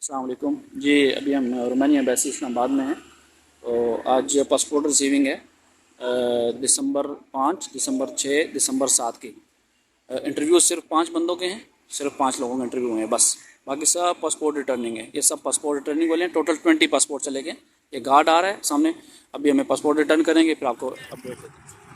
अस्सलाम वालेकुम जी। अभी हम रोमानिया एम्बेसी इस्लामाबाद में हैं। तो आज पासपोर्ट रिसीविंग है दिसंबर 5, दिसंबर 6, दिसंबर 7 की। इंटरव्यू सिर्फ 5 बंदों के हैं, सिर्फ 5 लोगों के इंटरव्यू हुए हैं बस। बाकी सब पासपोर्ट रिटर्निंग है। ये सब पासपोर्ट रिटर्निंग वाले हैं। टोटल 20 पासपोर्ट चले गए। ये गार्ड आ रहा है सामने, अभी हमें पासपोर्ट रिटर्न करेंगे, फिर आपको अपडेट देते हैं।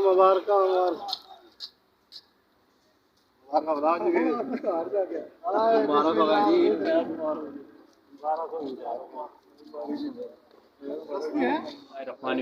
मुबारका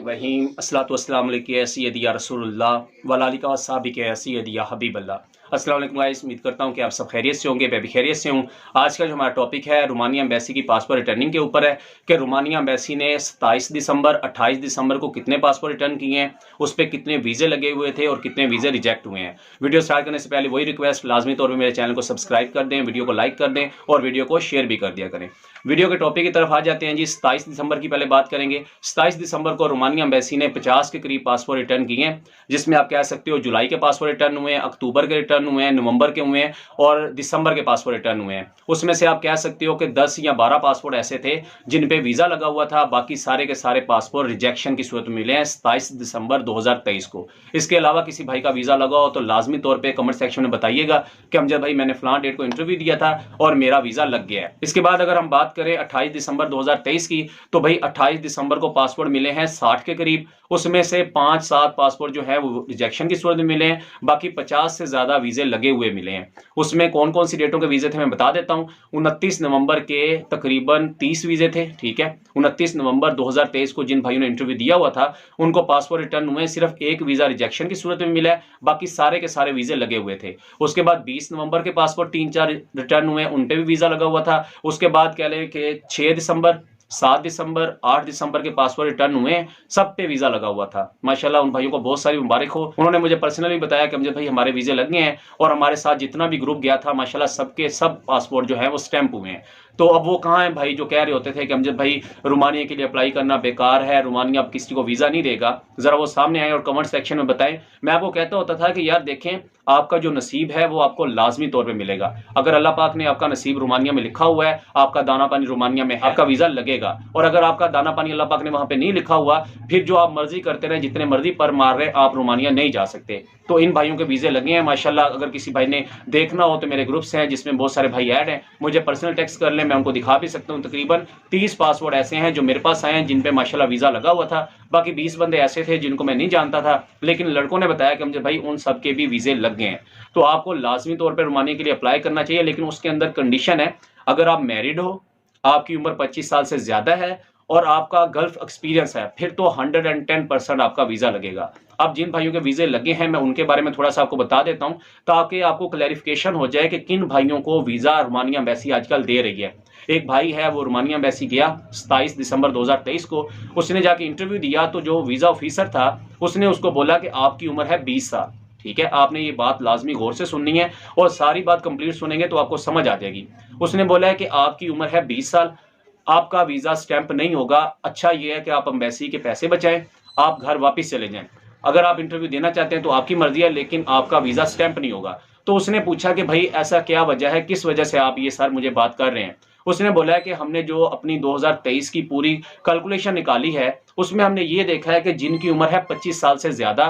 रहीम अस्सलातु वस्सलामु अलैका सय्यदी या रसूलुल्लाह वला आलिका व सहाबिका या सय्यदी या हबीबल्लाह। अस्सलाम वालेकुम गाइस, उम्मीद करता हूँ कि आप सब खैरियत से होंगे। मैं भी खैरियत से हूँ। आज का जो हमारा टॉपिक है रोमानिया एम्बेसी की पासपोर्ट रिटर्निंग के ऊपर है कि रोमानिया एम्बेसी ने 27 दिसंबर 28 दिसंबर को कितने पासपोर्ट रिटर्न किए हैं, उस पर कितने वीज़े लगे हुए थे और कितने वीज़े रिजेक्ट हुए हैं। वीडियो स्टार्ट करने से पहले वही रिक्वेस्ट, लाजमी तौर पर मेरे चैनल को सब्सक्राइब कर दें, वीडियो को लाइक कर दें और वीडियो को शेयर भी कर दिया करें। वीडियो के टॉपिक की तरफ आ जाते हैं जी। 27 दिसंबर की पहले बात करेंगे। 27 दिसंबर को रोमानिया एम्बेसी ने 50 के करीब पासपोर्ट रिटर्न किए हैं, जिसमें आप कह सकते हो जुलाई के पासपोर्ट रिटर्न हुए हैं, अक्टूबर के रिटर्न हुए हैं, नवंबर के हुए हैं और दिसंबर के पासपोर्ट रिटर्न हुए हैं। उसमें से आप कह सकते हो कि 10 या 12 पासपोर्ट ऐसे थे जिन पे वीज़ा लगा हुआ था। बाकी सारे के सारे पासपोर्ट रिजेक्शन की सूरत में मिले हैं 27 दिसंबर 2023 को। इसके अलावा किसी भाई का वीज़ा लगा हो तो लाजमी तौर पर कमेंट सेक्शन में बताइएगा कि अमजद भाई मैंने फलां डेट को इंटरव्यू दिया था और मेरा वीज़ा लग गया है। इसके बाद अगर हम बात करें 28 दिसंबर 2023 की, तो भाई 28 दिसंबर को पासपोर्ट मिले हैं 60 के करीब। उसमें से 5-7 पासपोर्ट जो है वो रिजेक्शन की सूरत में मिले हैं। बाकी 50 से ज्यादा वीजे लगे हुए मिले हैं। उसमें कौन कौन सी डेटों के वीजे थे मैं बता देता हूं। 29 नवंबर के तकरीबन 30 वीजे थे, ठीक है। 29 नवंबर 2023 को जिन भाइयों ने इंटरव्यू दिया हुआ था उनको पासपोर्ट रिटर्न हुए, सिर्फ एक वीजा रिजेक्शन की सूरत में मिला है, बाकी सारे के सारे वीजे लगे हुए थे। उसके बाद 20 नवंबर के पासपोर्ट 3-4 रिटर्न हुए, उन पे भी वीजा लगा हुआ था। उसके बाद कह लें कि 6 दिसंबर, 7 दिसंबर, 8 दिसंबर के पासपोर्ट रिटर्न हुए हैं, सब पे वीजा लगा हुआ था। माशाल्लाह उन भाइयों को बहुत सारी मुबारक हो। उन्होंने मुझे पर्सनली बताया कि अमजद भाई हमारे वीजे लग गए हैं और हमारे साथ जितना भी ग्रुप गया था माशाल्लाह सबके सब पासपोर्ट जो है वो स्टैंप हुए हैं। तो अब वो कहाँ है भाई जो कह रहे होते थे कि अमजद भाई रोमानिया के लिए अप्लाई करना बेकार है, रोमानिया अब किसी को वीजा नहीं देगा, जरा वो सामने आए और कमेंट सेक्शन में बताएं। मैं आपको कहता होता था कि यार देखें, आपका जो नसीब है वो आपको लाजमी तौर पे मिलेगा। अगर अल्लाह पाक ने आपका नसीब रोमानिया में लिखा हुआ है, आपका दाना पानी रोमानिया में है, आपका वीजा लगेगा। और अगर आपका दाना पानी अल्लाह पाक ने वहां पे नहीं लिखा हुआ, फिर जो आप मर्जी करते रहे, जितने मर्जी पर मार रहे, आप रोमानिया नहीं जा सकते। तो इन भाइयों के वीजे लगे हैं माशाल्लाह। अगर किसी भाई ने देखना हो तो मेरे ग्रुप्स हैं जिसमें बहुत सारे भाई ऐड हैं, मुझे पर्सनल टेक्स्ट कर लें, मैं उनको दिखा भी सकता हूँ। तकरीबन 30 पासपोर्ट ऐसे हैं जो मेरे पास आए हैं जिन पे माशाल्लाह वीजा लगा हुआ था। बाकी 20 बंदे ऐसे थे जिनको मैं नहीं जानता था, लेकिन लड़कों ने बताया कि मुझे भाई उन सबके भी वीजे लग गए हैं। तो आपको लाजमी तौर पर रोमानिया के लिए अप्लाई करना चाहिए, लेकिन उसके अंदर कंडीशन है, अगर आप मैरिड हो, आपकी उम्र 25 साल से ज्यादा है और आपका गल्फ एक्सपीरियंस है, फिर तो 110% आपका वीजा लगेगा। अब जिन भाइयों के वीजे लगे हैं मैं उनके बारे में थोड़ा सा आपको बता देता हूं, ताकि आपको क्लैरिफिकेशन हो जाए कि किन भाइयों को वीजा रोमानिया एम्बेसी आजकल दे रही है। एक भाई है वो रोमानिया एम्बेसी गया 27 दिसंबर 2023 को, उसने जाके इंटरव्यू दिया तो जो वीजा ऑफिसर था उसने उसको बोला कि आपकी उम्र है 20 साल। ठीक है, आपने ये बात लाजमी गौर से सुननी है और सारी बात कंप्लीट सुनेंगे तो आपको समझ आ जाएगी। उसने बोला है कि आपकी उम्र है 20 साल, आपका वीजा स्टैंप नहीं होगा। अच्छा ये है कि आप एम्बेसी के पैसे बचाएं, आप घर वापस चले जाएं। अगर आप इंटरव्यू देना चाहते हैं तो आपकी मर्जी है, लेकिन आपका वीजा स्टैंप नहीं होगा। तो उसने पूछा कि भाई ऐसा क्या वजह है, किस वजह से आप ये सर मुझे बात कर रहे हैं। उसने बोला है कि हमने जो अपनी 2023 की पूरी कैलकुलेशन निकाली है उसमें हमने ये देखा है कि जिनकी उम्र है 25 साल से ज्यादा,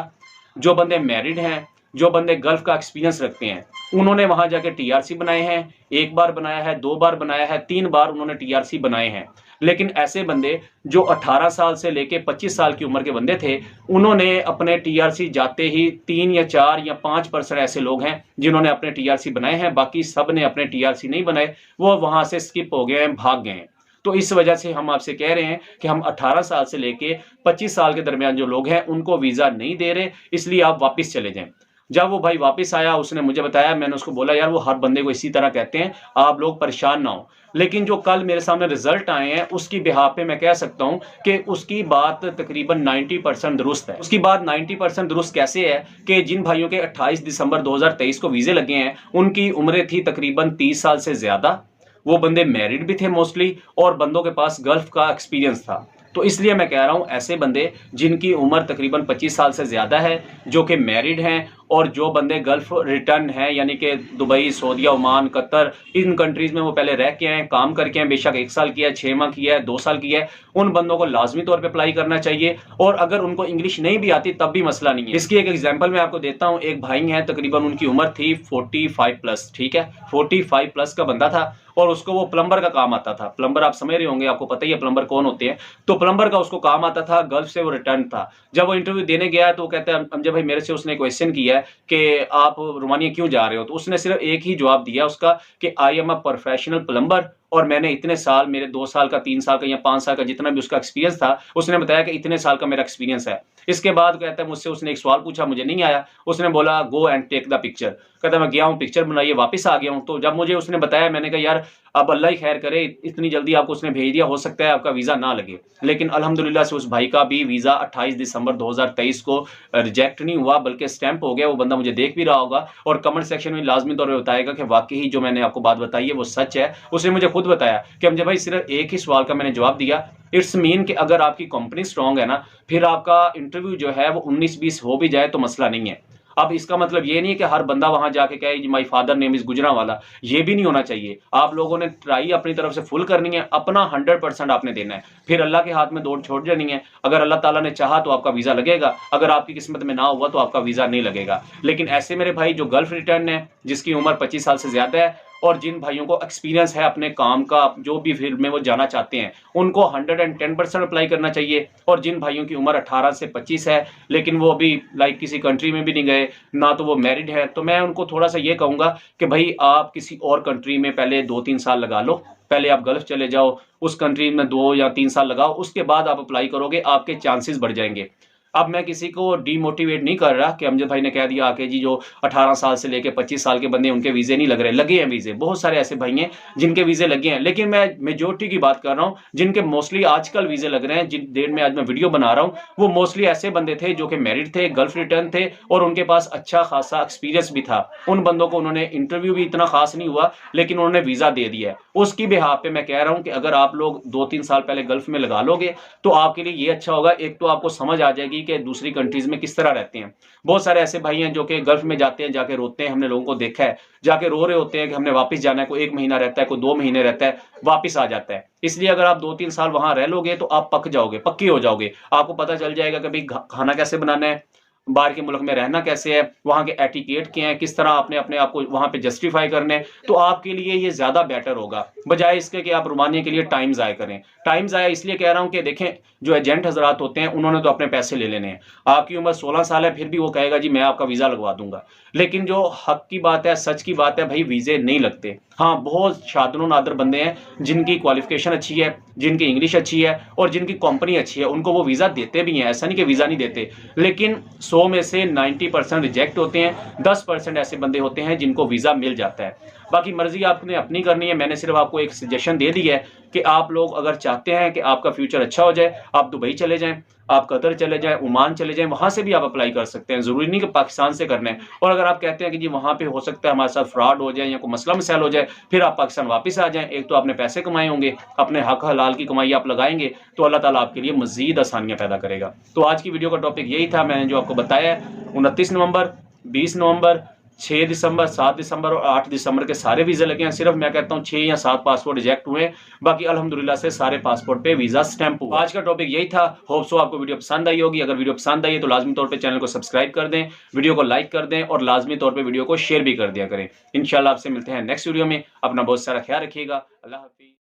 जो बंदे मैरिड हैं, जो बंदे गल्फ का एक्सपीरियंस रखते हैं, उन्होंने वहां जाके टीआरसी बनाए हैं। एक बार बनाया है, 2 बार बनाया है, 3 बार उन्होंने टीआरसी बनाए हैं। लेकिन ऐसे बंदे जो 18 साल से लेके 25 साल की उम्र के बंदे थे, उन्होंने अपने टीआरसी जाते ही 3 या 4 या 5% ऐसे लोग हैं जिन्होंने अपने टीआरसी बनाए हैं। बाकी सब ने अपने टीआरसी नहीं बनाए, वो वहां से स्किप हो गए हैं, भाग गए हैं। तो इस वजह से हम आपसे कह रहे हैं कि हम 18 साल से लेके 25 साल के दरमियान जो लोग हैं उनको वीजा नहीं दे रहे, इसलिए आप वापस चले जाएं। जब वो भाई वापस आया उसने मुझे बताया, मैंने उसको बोला यार वो हर बंदे को इसी तरह कहते हैं, आप लोग परेशान ना हो। लेकिन जो कल मेरे सामने रिजल्ट आए हैं उसकी बिहाफ पे मैं कह सकता हूं कि उसकी बात तकरीबन 90% दुरुस्त है। उसकी बात 90% दुरुस्त कैसे है कि जिन भाइयों के 28 दिसंबर 2023 को वीजे लगे हैं उनकी उम्रें थी तकरीबन 30 साल से ज्यादा, वो बंदे मैरिड भी थे मोस्टली, और बंदों के पास गल्फ का एक्सपीरियंस था। तो इसलिए मैं कह रहा हूं ऐसे बंदे जिनकी उम्र तकरीबन 25 साल से ज्यादा है, जो कि मैरिड हैं, और जो बंदे गल्फ रिटर्न हैं यानी कि दुबई, सऊदीया, ओमान, कतर, इन कंट्रीज में वो पहले रह के हैं, काम करके हैं, बेशक 1 साल किया है, 6 माह किया है, 2 साल किया है, उन बंदों को लाजमी तौर पे अप्लाई करना चाहिए। और अगर उनको इंग्लिश नहीं भी आती तब भी मसला नहीं है। इसकी एक एग्जांपल मैं आपको देता हूं। एक भाई है, तकरीबन उनकी उम्र थी 45+, ठीक है, 45+ का बंदा था, और उसको वो प्लम्बर का काम आता था। प्लम्बर आप समझ रहे होंगे, आपको पता ही है प्लम्बर कौन होते हैं। तो प्लम्बर का उसको काम आता था, गल्फ से वो रिटर्न था। जब वो इंटरव्यू देने गया तो वो कहता है अमजद भाई मेरे से उसने क्वेश्चन किया है कि आप रोमानिया क्यों जा रहे हो, तो उसने सिर्फ एक ही जवाब दिया उसका कि I am a professional plumber, और मैंने इतने साल, मेरे 2 साल का, 3 साल का या 5 साल का जितना भी उसका एक्सपीरियंस था, उसने बताया कि इतने साल का मेरा एक्सपीरियंस है। इसके बाद कहता है मुझसे उसने एक सवाल पूछा, मुझे नहीं आया, उसने बोला go and take the picture. कहता मैं गया हूँ, पिक्चर बनाइए, वापस आ गया हूँ। तो जब मुझे उसने बताया मैंने कहा यार अब अल्लाह ही खैर करे, इतनी जल्दी आपको उसने भेज दिया, हो सकता है आपका वीजा ना लगे। लेकिन अल्हम्दुलिल्लाह से उस भाई का भी वीजा 28 दिसंबर 2023 को रिजेक्ट नहीं हुआ, बल्कि स्टैंप हो गया। वो बंदा मुझे देख भी रहा होगा और कमेंट सेक्शन में लाजमी तौर पर बताएगा कि वाकई ही जो मैंने आपको बात बताई है वो सच है। उसने मुझे खुद बताया कि अमजद भाई सिर्फ एक ही सवाल का मैंने जवाब दिया, इट्स मीन कि अगर आपकी कंपनी स्ट्रांग है ना, फिर आपका इंटरव्यू जो है वो 19-20 हो भी जाए तो मसला नहीं है। अब इसका मतलब ये नहीं है कि हर बंदा वहां जाके कहे my father name is Gujranwala, ये भी नहीं होना चाहिए। आप लोगों ने ट्राई अपनी तरफ से फुल करनी है, अपना 100% आपने देना है, फिर अल्लाह के हाथ में दौड़ छोड़ जानी है। अगर अल्लाह ताला ने चाहा तो आपका वीजा लगेगा, अगर आपकी किस्मत में ना हुआ तो आपका वीजा नहीं लगेगा। लेकिन ऐसे मेरे भाई जो गल्फ रिटर्न है, जिसकी उम्र 25 साल से ज्यादा है, और जिन भाइयों को एक्सपीरियंस है अपने काम का, जो भी फील्ड में वो जाना चाहते हैं, उनको 110% अप्लाई करना चाहिए। और जिन भाइयों की उम्र 18 से 25 है, लेकिन वो अभी लाइक किसी कंट्री में भी नहीं गए, ना तो वो मैरिड है, तो मैं उनको थोड़ा सा ये कहूंगा कि भाई आप किसी और कंट्री में पहले 2-3 साल लगा लो, पहले आप गल्फ चले जाओ, उस कंट्री में 2 या 3 साल लगाओ, उसके बाद आप अप्लाई करोगे, आपके चांसेस बढ़ जाएंगे। अब मैं किसी को डीमोटिवेट नहीं कर रहा कि अमजद भाई ने कह दिया आके जी जो 18 साल से लेके 25 साल के बंदे उनके वीजे नहीं लग रहे, लगे हैं वीजे, बहुत सारे ऐसे भाई हैं जिनके वीजे लगे हैं। लेकिन मैं मेजोरिटी की बात कर रहा हूं जिनके मोस्टली आजकल वीजे लग रहे हैं, जिन डेट में आज मैं वीडियो बना रहा हूं, वो मोस्टली ऐसे बंदे थे जो कि मैरिड थे, गल्फ रिटर्न थे, और उनके पास अच्छा खासा एक्सपीरियंस भी था। उन बंदों को उन्होंने इंटरव्यू भी इतना खास नहीं हुआ, लेकिन उन्होंने वीजा दे दिया है। उसकी बिहाफ पे मैं कह रहा हूं कि अगर आप लोग 2-3 साल पहले गल्फ में लगा लोगे तो आपके लिए ये अच्छा होगा। एक तो आपको समझ आ जाएगी कि दूसरी कंट्रीज में किस तरह रहते हैं। बहुत सारे ऐसे भाई हैं जो कि गल्फ में जाते हैं, जाके रोते हैं, हमने लोगों को देखा है, जाके रो रहे होते हैं कि हमने वापस जाना है। कोई 1 महीना रहता है, कोई 2 महीने रहता है, वापस आ जाता है। इसलिए अगर आप 2-3 साल वहां रह लोगे तो आप पक जाओगे, पक्की हो जाओगे। आपको पता चल जाएगा कि भाई खाना कैसे बनाना है, बाहर के मुल्क में रहना कैसे है, वहां के एटिकेट क्या है, किस तरह आपने अपने आप को वहां पे जस्टिफाई करने। तो आपके लिए ये ज्यादा बेटर होगा बजाय इसके कि आप रोमानिया के लिए टाइम जाया करें। टाइम जाया इसलिए कह रहा हूं कि देखें जो एजेंट हजरात होते हैं उन्होंने तो अपने पैसे ले लेने हैं। आपकी उम्र 16 साल है, फिर भी वो कहेगा जी मैं आपका वीजा लगवा दूंगा। लेकिन जो हक की बात है, सच की बात है, भाई वीजे नहीं लगते। हाँ, बहुत शादनो नादर बंदे हैं जिनकी क्वालिफिकेशन अच्छी है, जिनकी इंग्लिश अच्छी है और जिनकी कंपनी अच्छी है, उनको वो वीजा देते भी हैं, ऐसा नहीं कि वीजा नहीं देते। लेकिन 100 में से 90% रिजेक्ट होते हैं, 10% ऐसे बंदे होते हैं जिनको वीजा मिल जाता है। बाकी मर्जी आपने अपनी करनी है। मैंने सिर्फ आपको एक सजेशन दे दी है कि आप लोग अगर चाहते हैं कि आपका फ्यूचर अच्छा हो जाए, आप दुबई चले जाएं, आप कतर चले जाएं, ओमान चले जाएं, वहां से भी आप अप्लाई कर सकते हैं। जरूरी नहीं कि पाकिस्तान से करना है। और अगर आप कहते हैं कि जी वहां पे हो सकता है हमारे साथ फ्रॉड हो जाए या कोई मसला मसाइल हो जाए, फिर आप पाकिस्तान वापस आ जाएं। एक तो आपने पैसे कमाए होंगे, अपने हक हलाल की कमाई आप लगाएंगे, तो अल्लाह ताला आपके लिए मजीद आसानियां पैदा करेगा। तो आज की वीडियो का टॉपिक यही था, मैंने जो आपको बताया है। 29 नवंबर, 20 नवंबर, 6 दिसंबर, 7 दिसंबर और 8 दिसंबर के सारे वीजे लगे हैं। सिर्फ मैं कहता हूं 6 या 7 पासपोर्ट रिजेक्ट हुए, बाकी अल्हम्दुलिल्लाह से सारे पासपोर्ट पे वीजा स्टैंप हुआ। आज का टॉपिक यही था। होप सो आपको वीडियो पसंद आई होगी। अगर वीडियो पसंद आई है तो लाजमी तौर पे चैनल को सब्सक्राइब कर दें, वीडियो को लाइक कर दें और लाजमी तौर पे वीडियो को शेयर भी कर दिया करें। इंशाल्लाह आपसे मिलते हैं नेक्स्ट वीडियो में। अपना बहुत सारा ख्याल रखिएगा। अल्लाह हाफिज।